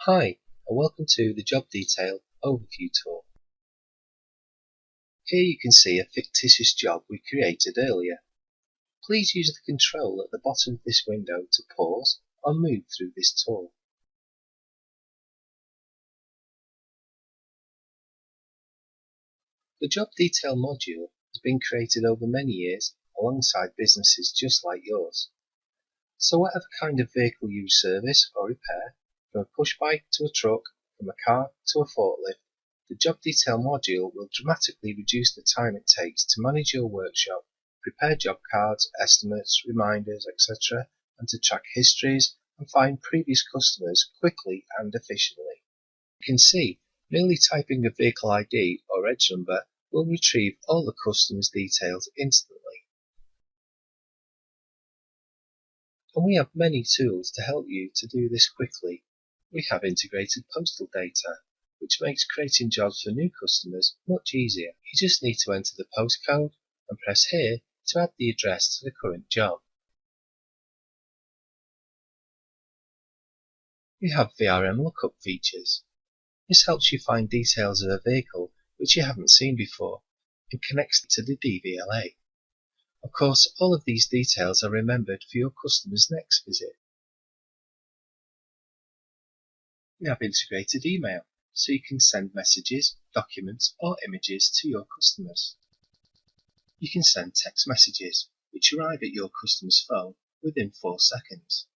Hi, and welcome to the Job Detail Overview Tour. Here you can see a fictitious job we created earlier. Please use the control at the bottom of this window to pause or move through this tour. The Job Detail module has been created over many years alongside businesses just like yours. So whatever kind of vehicle you service or repair, from a push bike to a truck, from a car to a forklift, the Job Detail module will dramatically reduce the time it takes to manage your workshop, prepare job cards, estimates, reminders, etc., and to track histories and find previous customers quickly and efficiently. You can see, merely typing a vehicle ID or reg number will retrieve all the customer's details instantly. And we have many tools to help you to do this quickly. We have integrated postal data, which makes creating jobs for new customers much easier. You just need to enter the postcode and press here to add the address to the current job. We have VRM lookup features. This helps you find details of a vehicle which you haven't seen before and connects it to the DVLA. Of course, all of these details are remembered for your customer's next visit. We have integrated email, so you can send messages, documents, or images to your customers. You can send text messages, which arrive at your customer's phone within 4 seconds.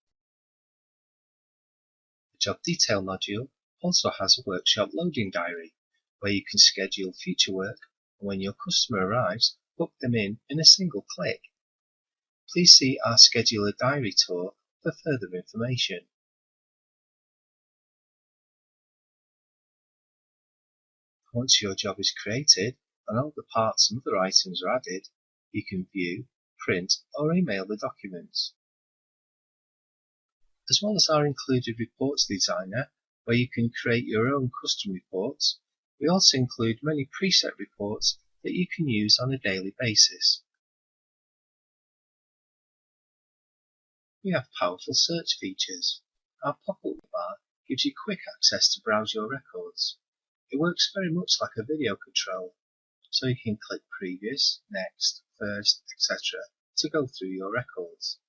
The Job Detail module also has a workshop loading diary, where you can schedule future work, and when your customer arrives, book them in a single click. Please see our Schedule a Diary tour for further information. Once your job is created and all the parts and other items are added, you can view, print or email the documents. As well as our included reports designer, where you can create your own custom reports, we also include many preset reports that you can use on a daily basis. We have powerful search features. Our pop-up bar gives you quick access to browse your records. It works very much like a video control, so you can click Previous, Next, First, etc. to go through your records.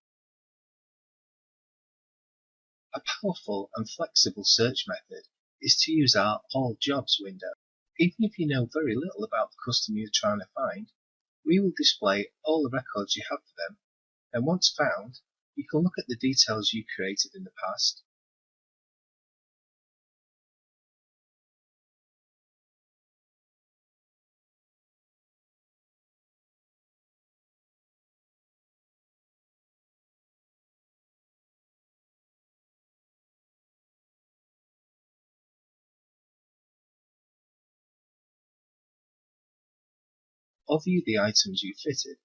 A powerful and flexible search method is to use our All Jobs window. Even if you know very little about the customer you're trying to find, we will display all the records you have for them, and once found, you can look at the details you created in the past. Or view the items you fitted.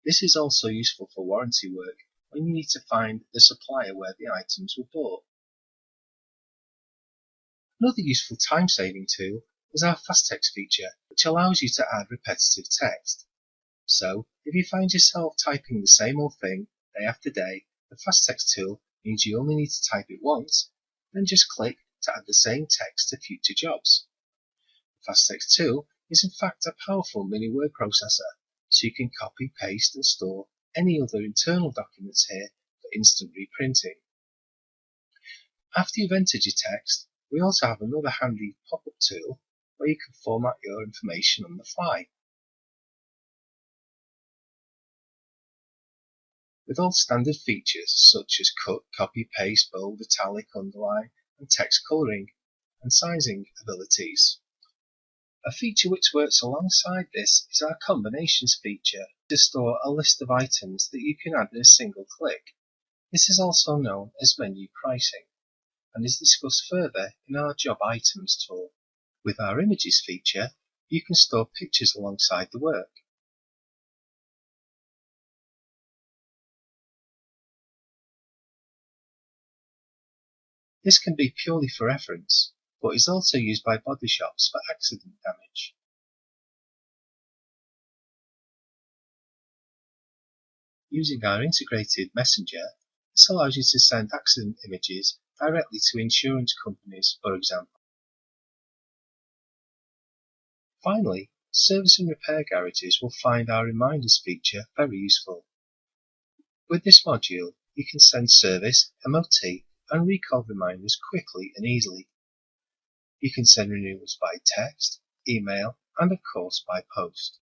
This is also useful for warranty work when you need to find the supplier where the items were bought. Another useful time-saving tool is our fast text feature, which allows you to add repetitive text. So, if you find yourself typing the same old thing day after day, the fast text tool means you only need to type it once, then just click to add the same text to future jobs. The fast text tool is in fact a powerful mini word processor, so you can copy, paste and store any other internal documents here for instant reprinting. After you've entered your text, we also have another handy pop-up tool where you can format your information on the fly. With all standard features such as cut, copy, paste, bold, italic, underline and text colouring and sizing abilities. A feature which works alongside this is our combinations feature to store a list of items that you can add in a single click. This is also known as menu pricing and is discussed further in our job items tool. With our images feature, you can store pictures alongside the work. This can be purely for reference, but is also used by body shops for accident damage. Using our integrated messenger, this allows you to send accident images directly to insurance companies, for example. Finally, service and repair garages will find our reminders feature very useful. With this module, you can send service, MOT, and recall reminders quickly and easily. You can send renewals by text, email, and of course by post.